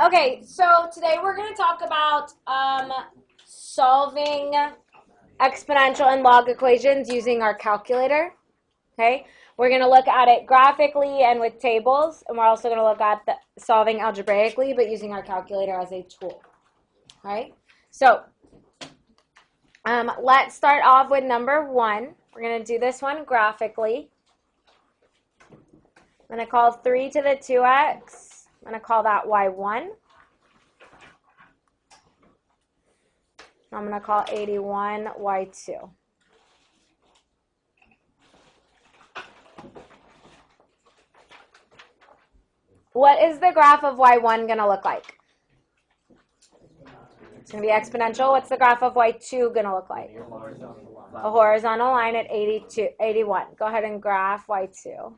Okay, so today we're going to talk about solving exponential and log equations using our calculator. Okay, we're going to look at it graphically and with tables, and we're also going to look at solving algebraically, but using our calculator as a tool. All right, so let's start off with number 1. We're going to do this one graphically. I'm going to call 3 to the 2x. I'm going to call that y1. I'm going to call 81 y2. What is the graph of y1 going to look like? It's going to be exponential. What's the graph of y2 going to look like? A horizontal line at 81. Go ahead and graph y2.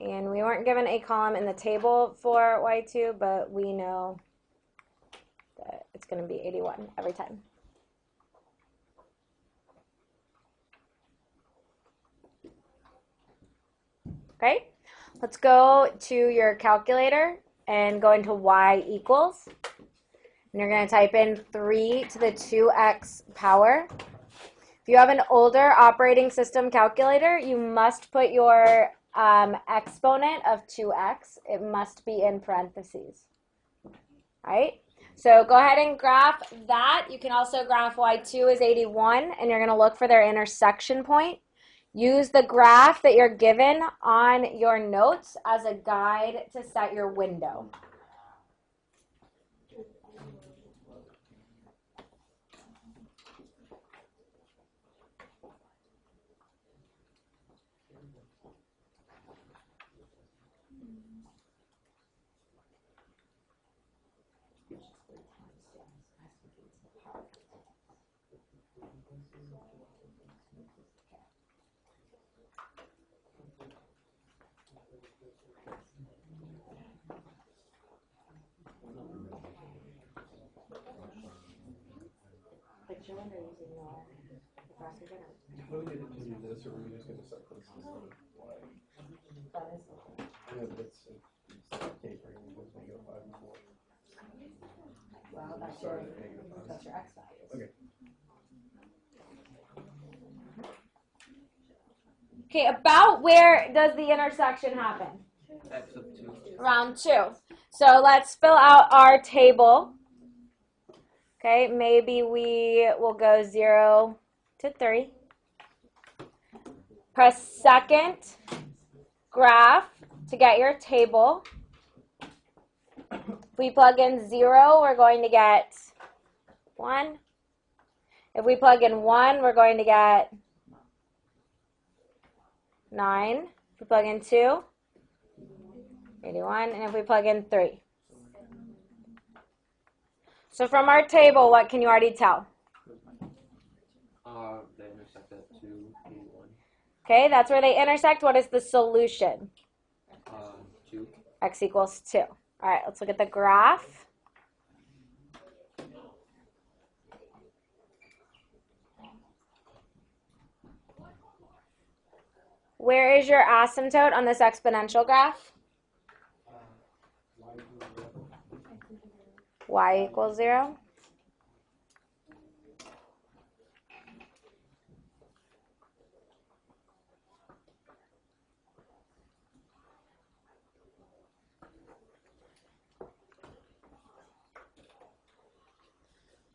And we weren't given a column in the table for y2, but we know that it's going to be 81 every time. Okay, let's go to your calculator and go into y equals. And you're going to type in 3 to the 2x power. If you have an older operating system calculator, you must put your exponent of 2x. It must be in parentheses. All right? So go ahead and graph that. You can also graph y2 is 81, and you're going to look for their intersection point. Use the graph that you're given on your notes as a guide to set your window. Well, that's your x values. Okay, about where does the intersection happen? X of 2. Around 2. So let's fill out our table. Okay, maybe we will go 0 to 3. Press second graph to get your table. If we plug in 0, we're going to get 1. If we plug in 1, we're going to get 9. If we plug in 2, 81. And if we plug in 3. So from our table, what can you already tell? They intersect at 2, 81. Okay, that's where they intersect. What is the solution? 2. X equals 2. All right, let's look at the graph. Where is your asymptote on this exponential graph? Y equals 0.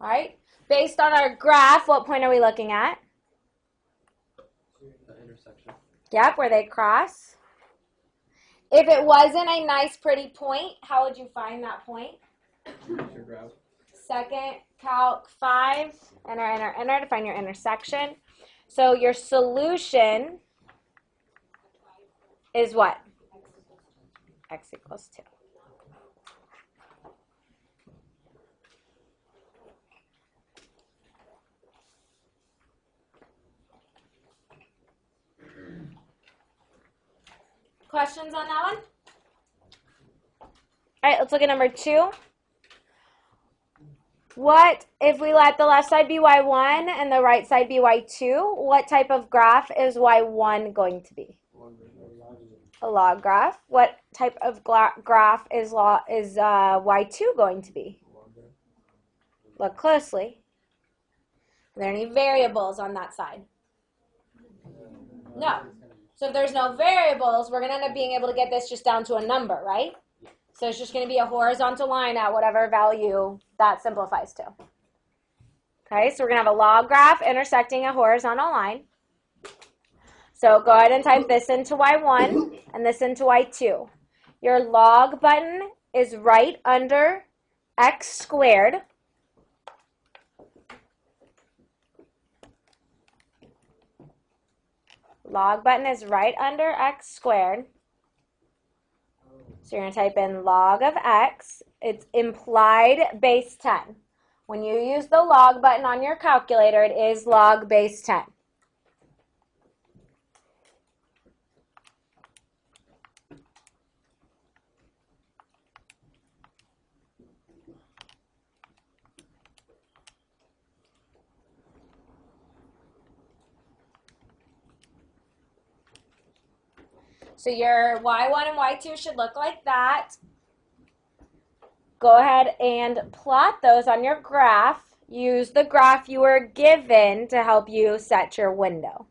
All right, based on our graph, what point are we looking at? The intersection. Yep, where they cross. If it wasn't a nice, pretty point, how would you find that point? Your graph. Second, calc 5, enter to find your intersection. So your solution is what? X equals 2. Questions on that one? All right, let's look at number 2. What if we let the left side be y1 and the right side be y2? What type of graph is y1 going to be? A log graph. What type of graph is y2 going to be? Look closely. Are there any variables on that side? No. So if there's no variables, we're going to end up being able to get this just down to a number, right? So it's just going to be a horizontal line at whatever value that simplifies to. Okay, so we're going to have a log graph intersecting a horizontal line. So go ahead and type this into y1 and this into y2. Your log button is right under x squared. Log button is right under x squared. So you're going to type in log of x. It's implied base 10. When you use the log button on your calculator, it is log base 10. So your y1 and y2 should look like that. Go ahead and plot those on your graph. Use the graph you were given to help you set your window.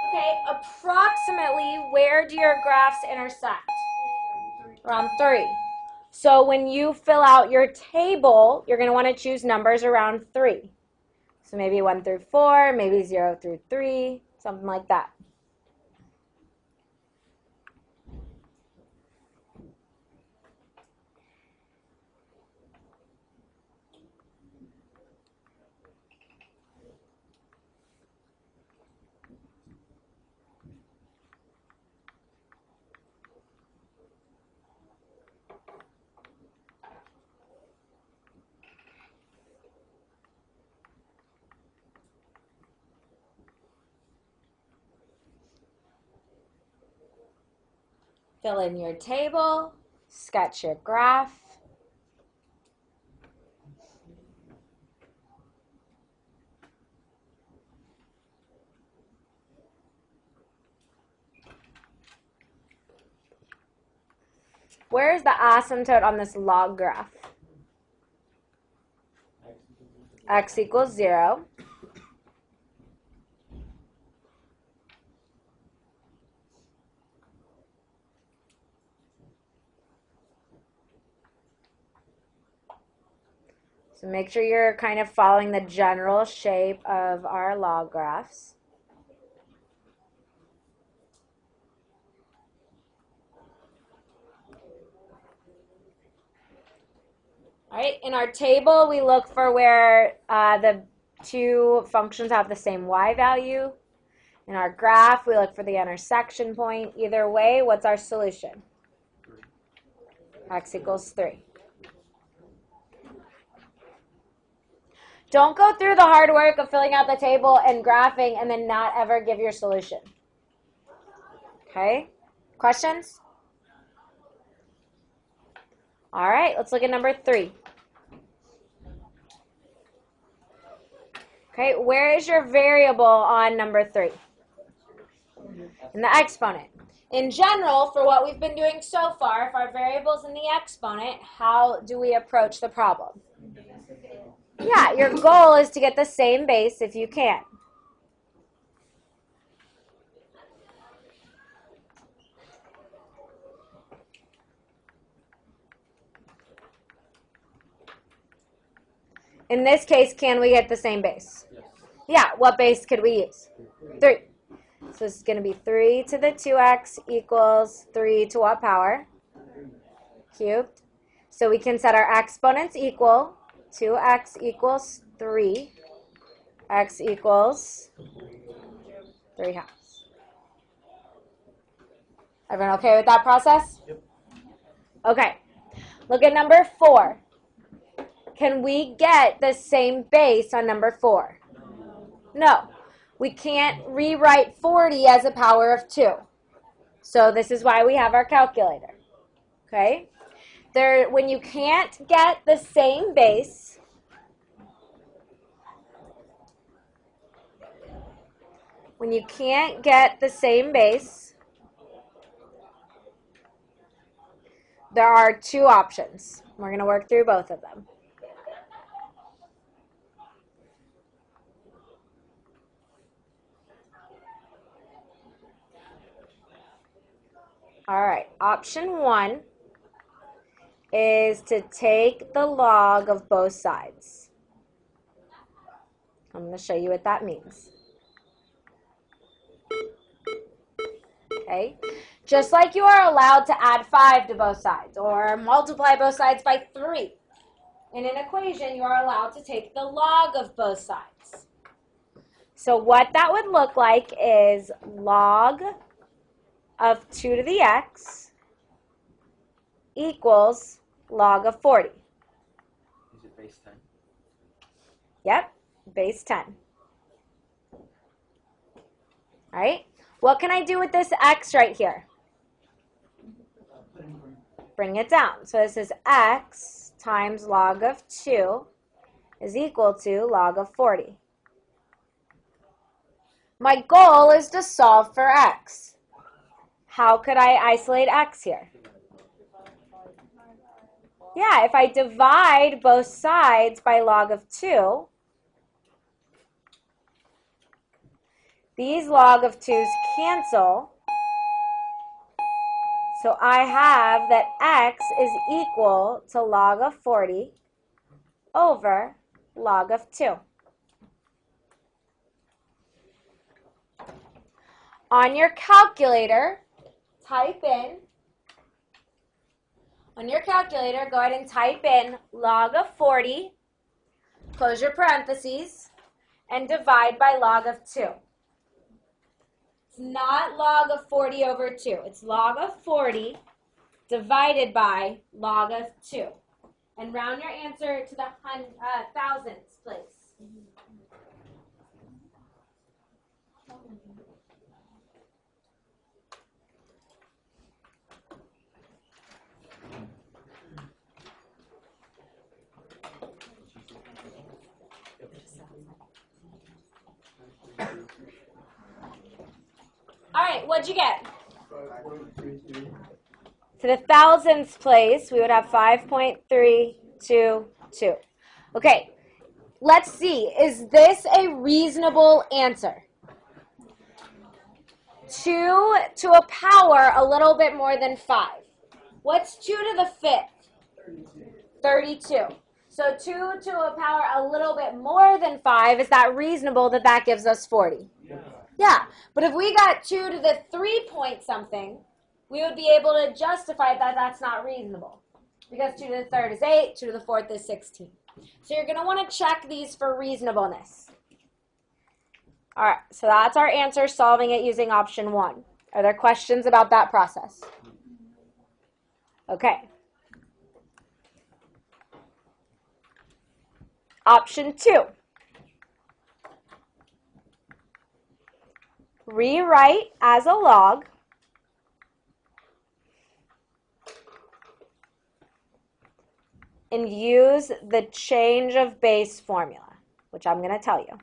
Okay, approximately where do your graphs intersect? Around 3. So when you fill out your table, you're going to want to choose numbers around 3. So maybe 1 through 4, maybe 0 through 3, something like that. Fill in your table, sketch your graph. Where is the asymptote on this log graph? X equals 0. So make sure you're kind of following the general shape of our log graphs. All right, in our table, we look for where the two functions have the same y value. In our graph, we look for the intersection point. Either way, what's our solution? X equals 3. Don't go through the hard work of filling out the table and graphing and then not ever give your solution. Okay? Questions? All right, let's look at number 3. Okay, where is your variable on number 3? In the exponent. In general, for what we've been doing so far, if our variable's in the exponent, how do we approach the problem? Yeah, your goal is to get the same base if you can. In this case, can we get the same base? Yes. Yeah, what base could we use? 3. So this is going to be 3 to the 2x equals 3 to what power? Cubed. So we can set our exponents equal. 2x equals 3. X equals 3 halves. Everyone okay with that process? Yep. Okay. Look at number 4. Can we get the same base on number 4? No. We can't rewrite 40 as a power of 2. So this is why we have our calculator. Okay? When you can't get the same base, there are 2 options. We're going to work through both of them. All right, option 1 is to take the log of both sides. I'm going to show you what that means. Okay, just like you are allowed to add 5 to both sides or multiply both sides by 3. In an equation, you are allowed to take the log of both sides. So what that would look like is log of 2 to the x equals log of 40. Is it base 10? Yep, base 10. All right, what can I do with this x right here? Bring it down. So this is x times log of 2 is equal to log of 40. My goal is to solve for x. How could I isolate x here? Yeah, if I divide both sides by log of 2, these log of 2's cancel. So I have that x is equal to log of 40 over log of 2. On your calculator, go ahead and type in log of 40, close your parentheses, and divide by log of 2. It's not log of 40 over 2. It's log of 40 divided by log of 2. And round your answer to the thousandths place. All right, what'd you get? 5.32. To the thousandths place, we would have 5.322. Okay, let's see. Is this a reasonable answer? 2 to a power a little bit more than 5. What's 2 to the 5th? 32. So 2 to a power a little bit more than 5, is that reasonable that that gives us 40? Yeah, but if we got 2 to the 3 point something, we would be able to justify that that's not reasonable. Because 2 to the 3rd is 8, 2 to the 4th is 16. So you're going to want to check these for reasonableness. All right, so that's our answer, solving it using option 1. Are there questions about that process? Okay. Option 2. Rewrite as a log and use the change of base formula, which I'm going to tell you.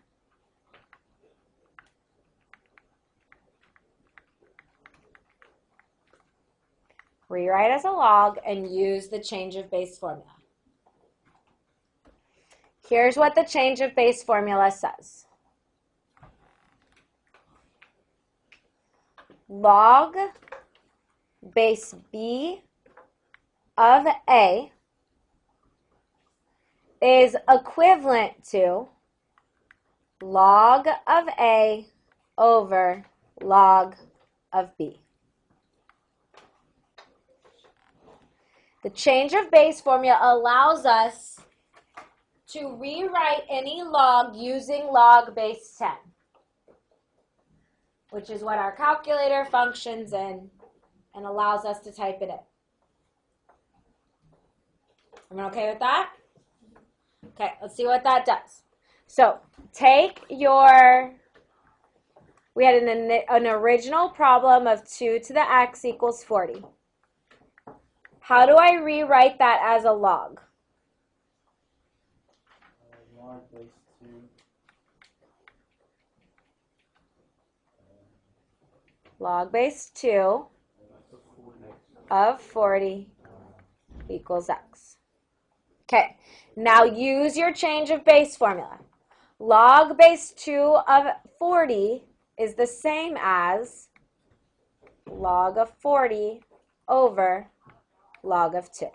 Rewrite as a log and use the change of base formula. Here's what the change of base formula says. Log base b of a is equivalent to log of a over log of b. The change of base formula allows us to rewrite any log using log base 10, which is what our calculator functions in and allows us to type it in. Everyone okay with that? Okay, let's see what that does. So take your, we had an original problem of 2 to the x equals 40. How do I rewrite that as a log? Log base 2. Log base 2 of 40 equals x. Okay, now use your change of base formula. Log base 2 of 40 is the same as log of 40 over log of 2.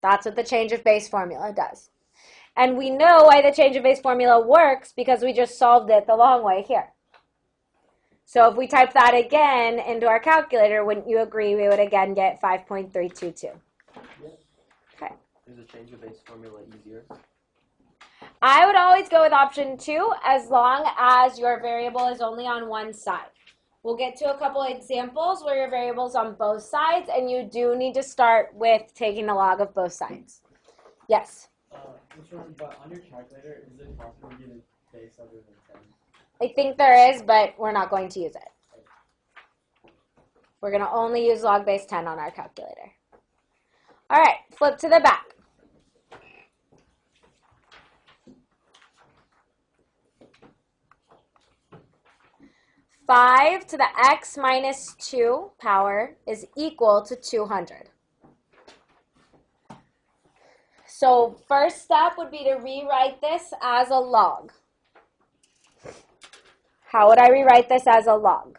That's what the change of base formula does. And we know why the change of base formula works because we just solved it the long way here. So if we type that again into our calculator, wouldn't you agree we would again get 5.322? Yes. Okay. Is the change of base formula easier? I would always go with option 2 as long as your variable is only on one side. We'll get to a couple examples where your variable's on both sides, and you do need to start with taking the log of both sides. Yes? But on your calculator, is it possible to get a base other than 10? I think there is, but we're not going to use it. We're going to only use log base 10 on our calculator. All right, flip to the back. Five to the x minus 2 power is equal to 200. So first step would be to rewrite this as a log. How would I rewrite this as a log?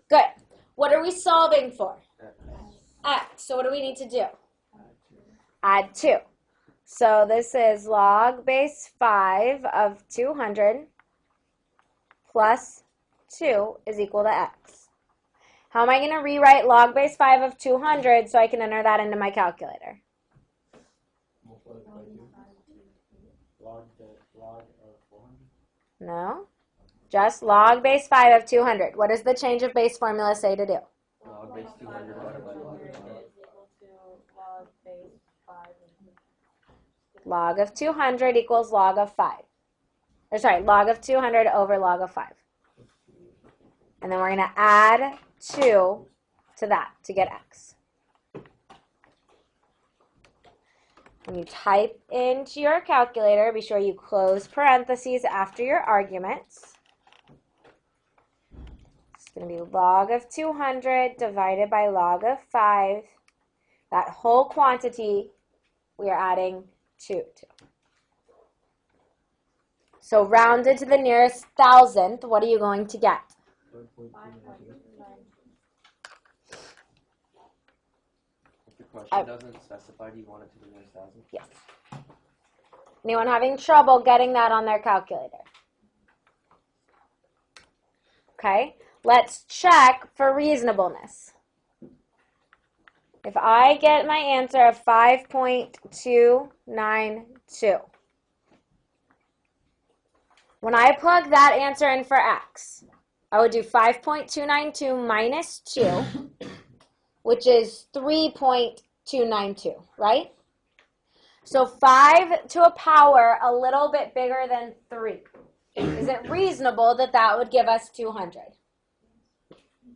Good. What are we solving for? X. So what do we need to do? Add 2. So this is log base 5 of 200 plus 2 is equal to x. How am I going to rewrite log base 5 of 200 so I can enter that into my calculator? Log of 400? No. Just log base 5 of 200. What does the change of base formula say to do? Log base 200 divided by log of 5. Log of 200 equals log of 5. Or sorry, log of 200 over log of 5. And then we're going to add 2 to that to get x. When you type into your calculator, be sure you close parentheses after your arguments. It's going to be log of 200 divided by log of 5. That whole quantity we are adding 2 to. So rounded to the nearest thousandth, what are you going to get? If the question doesn't specify, do you want it to the nearest thousand? Yes. Anyone having trouble getting that on their calculator? Okay, let's check for reasonableness. If I get my answer of 5.292, when I plug that answer in for x, I would do 5.292 minus 2, which is 3.292, right? So 5 to a power a little bit bigger than 3. Is it reasonable that that would give us 200?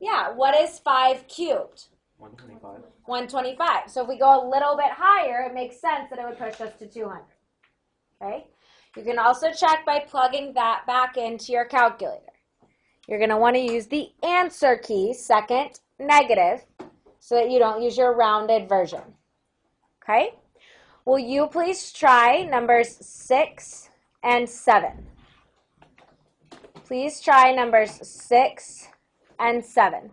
Yeah, what is 5 cubed? 125. 125. So if we go a little bit higher, it makes sense that it would push us to 200. Okay? You can also check by plugging that back into your calculator. you're going to want to use the answer key, second negative, so that you don't use your rounded version. Okay? Will you please try numbers 6 and 7? Please try numbers 6 and 7.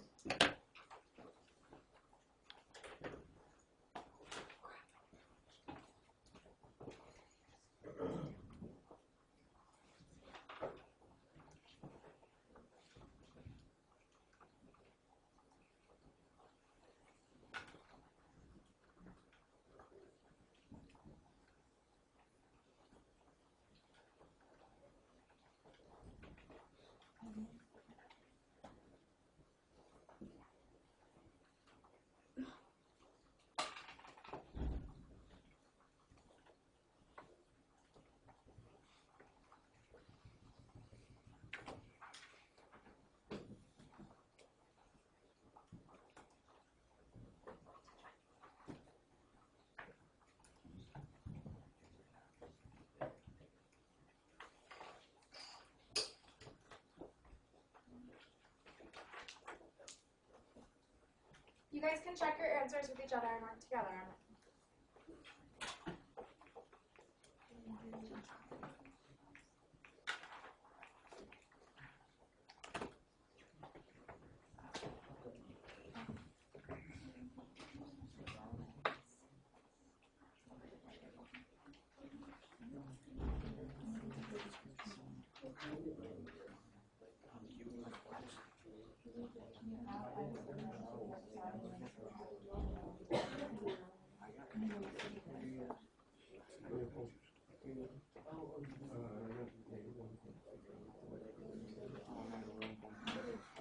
You guys can check your answers with each other and work together on it.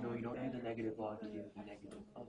No, you don't do the negative log, you do the negative of some.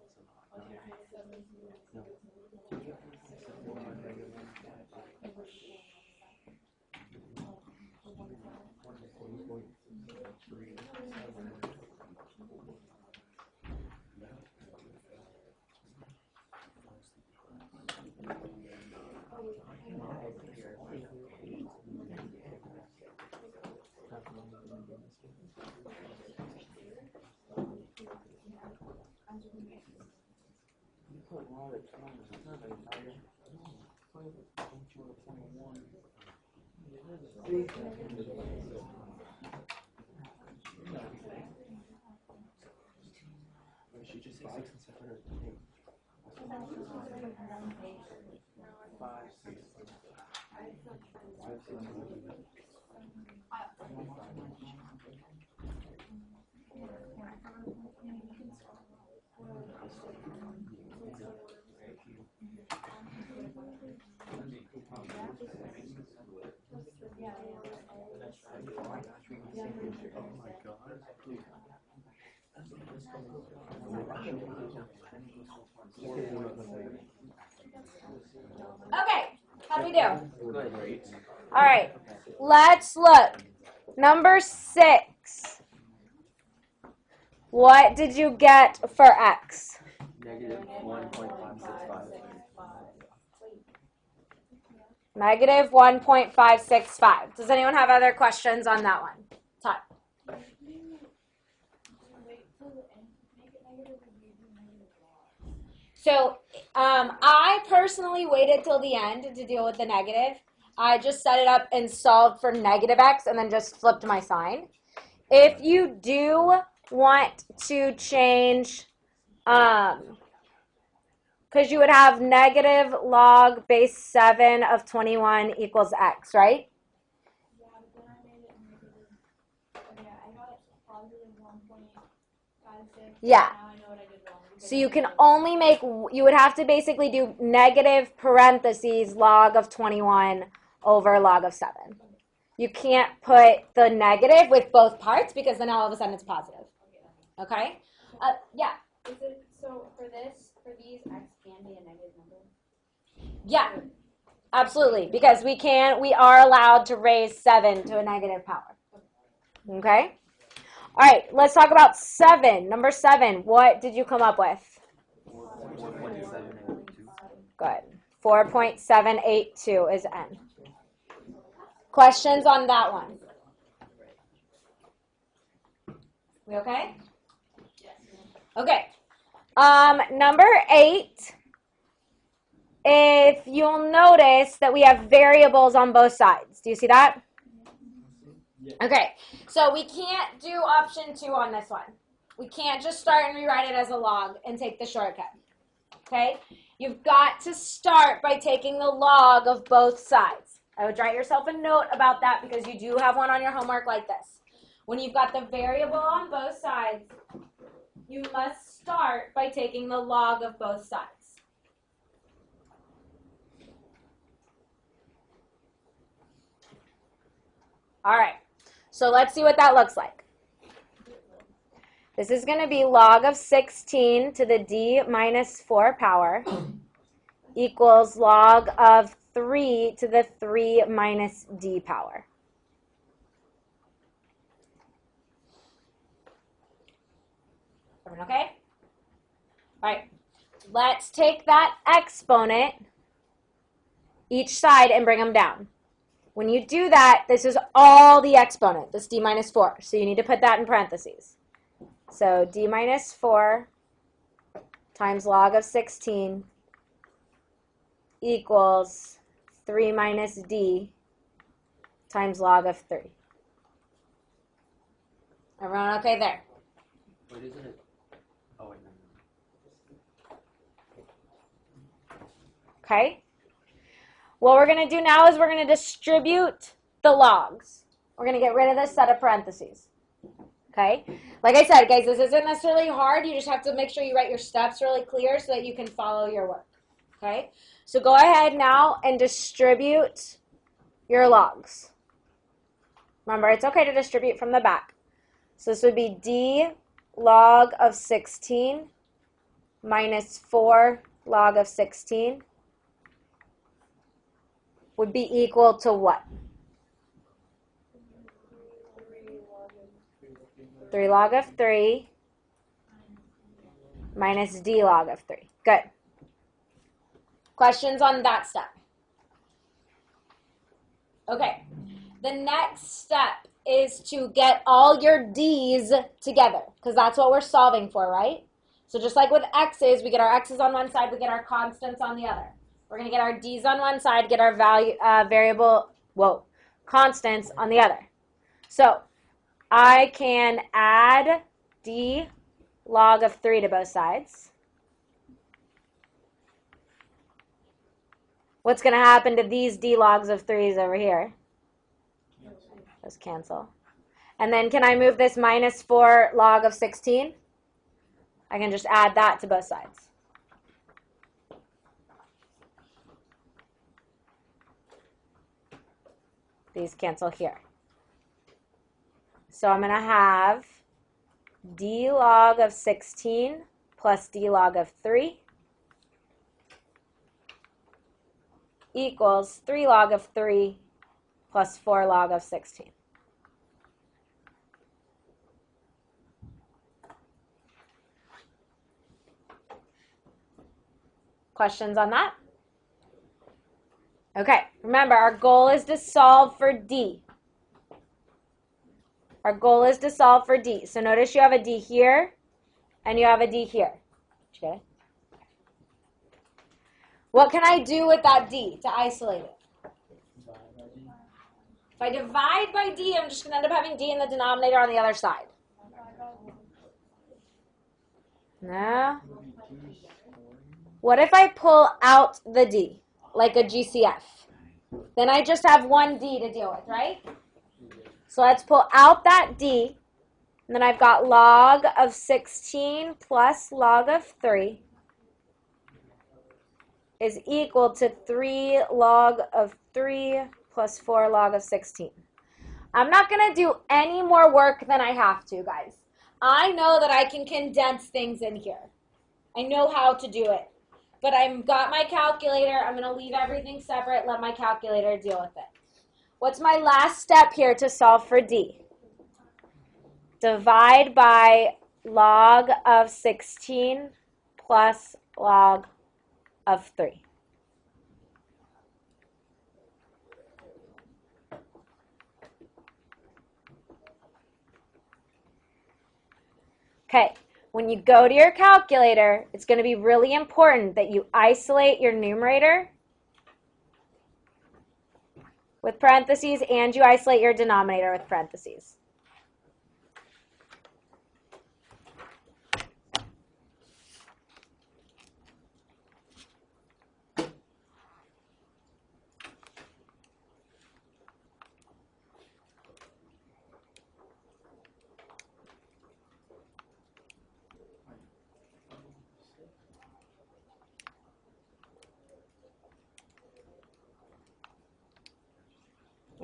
She just say 6 and 7 or 8. 5, 6. 5, 6, Okay, how do we do? Good. All right, let's look. Number 6. What did you get for x? Negative 1.565. Negative 1.565. Does anyone have other questions on that one? Todd. So I personally waited till the end to deal with the negative. I just set it up and solved for negative x and then just flipped my sign. If you do want to change, because you would have negative log base 7 of 21 equals x, right? Yeah, but then I made it negative. Yeah, I got positive 1.56. Yeah. Now I know what I did wrong. So you can only make, you would have to basically do negative parentheses log of 21 over log of 7. You can't put the negative with both parts because then all of a sudden it's positive. Okay? Yeah. Is it, so for these, x can be a negative number? Yeah. Absolutely. Because we are allowed to raise 7 to a negative power. Okay? All right, let's talk about 7. Number 7, what did you come up with? 4.782. Good. 4.782 is n. Questions on that one? We okay? Yes. Okay. Number 8, if you'll notice that we have variables on both sides. Do you see that? Yeah. Okay, so we can't do option 2 on this one. We can't just start and rewrite it as a log and take the shortcut. Okay? You've got to start by taking the log of both sides. I would write yourself a note about that because you do have one on your homework like this. When you've got the variable on both sides, you must start by taking the log of both sides. All right, so let's see what that looks like. This is going to be log of 16 to the d minus 4 power equals log of 3 to the 3 minus d power. Everyone okay? All right, let's take that exponent each side and bring them down. When you do that, this is all the exponent, this d minus 4. So you need to put that in parentheses. So d minus 4 times log of 16 equals 3 minus d times log of 3. Everyone okay there? Wait, isn't it? Oh, wait, no. Okay? What we're going to do now is we're going to distribute the logs. We're going to get rid of this set of parentheses. Okay? Like I said, guys, this isn't necessarily hard. You just have to make sure you write your steps really clear so that you can follow your work. Okay? So go ahead now and distribute your logs. Remember, it's okay to distribute from the back. So this would be d log of 16 minus 4 log of 16 would be equal to what? 3 log of 3 minus d log of 3. Good. Questions on that step? Okay. The next step is to get all your d's together because that's what we're solving for, right? So just like with x's, we get our x's on one side, we get our constants on the other. We're going to get our d's on one side, get our constants on the other. So I can add d log of 3 to both sides. What's going to happen to these d logs of 3's over here? Just cancel. And then can I move this minus 4 log of 16? I can just add that to both sides. These cancel here. So I'm going to have d log of 16 plus d log of 3 equals 3 log of 3 plus 4 log of 16. Questions on that? Okay, remember our goal is to solve for d. Our goal is to solve for d. So notice you have a d here and you have a d here. Did you get it? What can I do with that d to isolate it? If I divide by d, I'm just going to end up having d in the denominator on the other side. No? What if I pull out the d, like a GCF? Then I just have one d to deal with, right? So let's pull out that d, and then I've got log of 16 plus log of 3 is equal to 3 log of 3 plus 4 log of 16. I'm not going to do any more work than I have to, guys. I know that I can condense things in here. I know how to do it. But I've got my calculator. I'm going to leave everything separate, let my calculator deal with it. What's my last step here to solve for d? Divide by log of 16 plus log of 3. Okay, when you go to your calculator, it's going to be really important that you isolate your numerator with parentheses and you isolate your denominator with parentheses.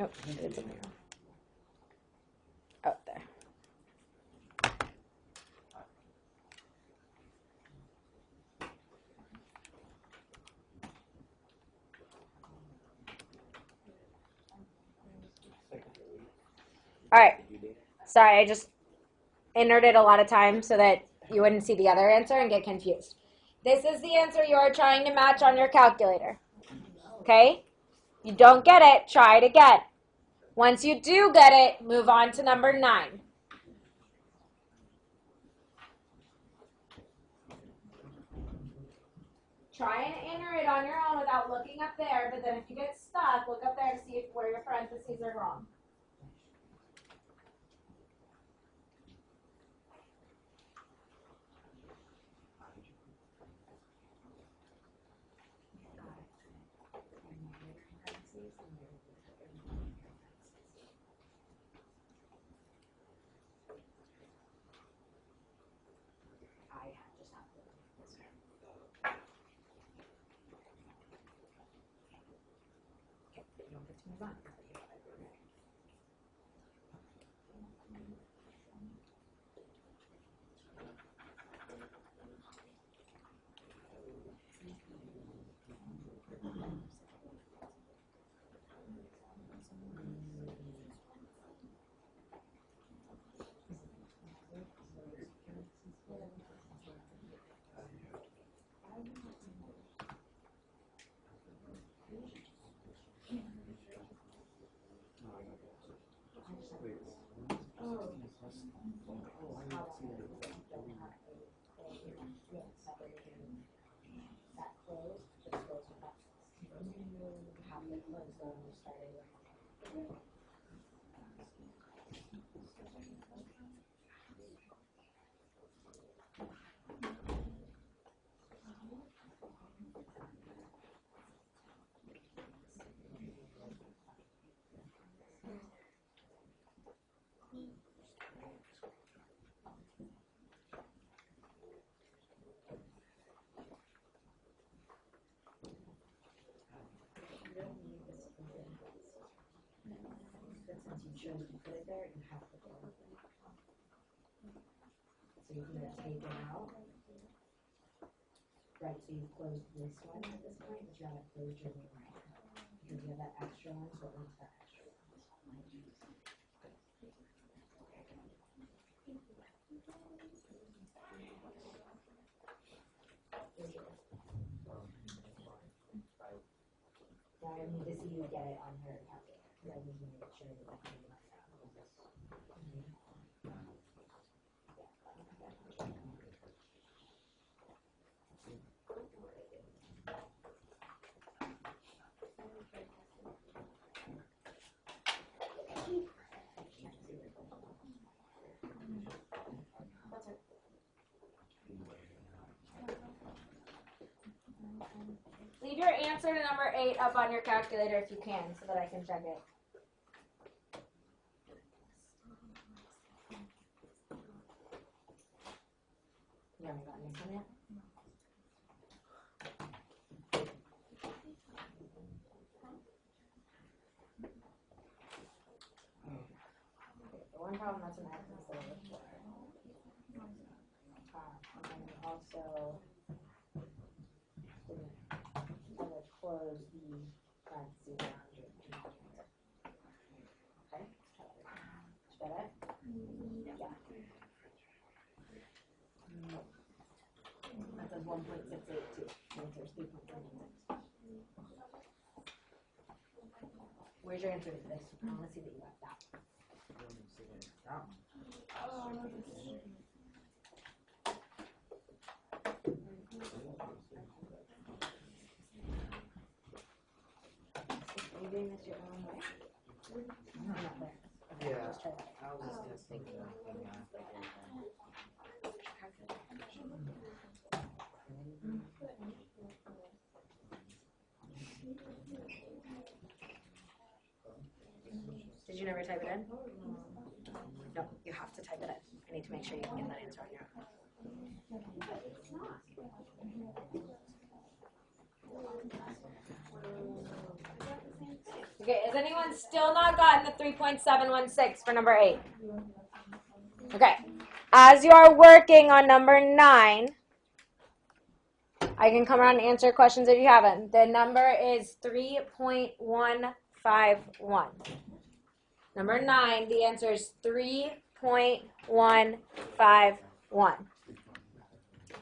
Oh, it's in there. Oh, there. All right. Sorry, I just entered it a lot of times so that you wouldn't see the other answer and get confused. This is the answer you are trying to match on your calculator. Okay? You don't get it, try it again. Once you do get it, move on to number 9. Try and enter it on your own without looking up there, but then if you get stuck, look up there to see where your parentheses are wrong. Since you chose to put it there, you have to put it there. So you're going to take it out. Right, so you've closed this one at this point, but you haven't closed your numerator. Because you have that extra one, so it wants that extra one. Now I need to see you get it on your calculator, because I need to make sure that you can do that. Leave your answer to number 8 up on your calculator if you can, so that I can check it. You haven't gotten this one yet? The one problem that's an X instead of a 4. And then you also didn't ever close the parentheses around your denominator. Okay? Is that it? Yeah. That says 1.682. Answer's 3.36. Where's your answer to this? I want to see that you got that. Are you doing this your own way? No, not there. Okay, Yeah. just try that. I was just thinking of hanging out there. Did you never type it in? No, you have to type it in. I need to make sure you can get that answer on your own. Okay, has anyone still not gotten the 3.716 for number 8? Okay, as you are working on number 9, I can come around and answer questions if you haven't. The number is 3.151. Number 9, the answer is 3.151.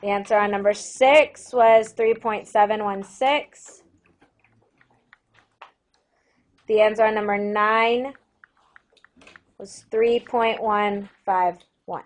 The answer on number 6 was 3.716. The answer on number 9 was 3.151.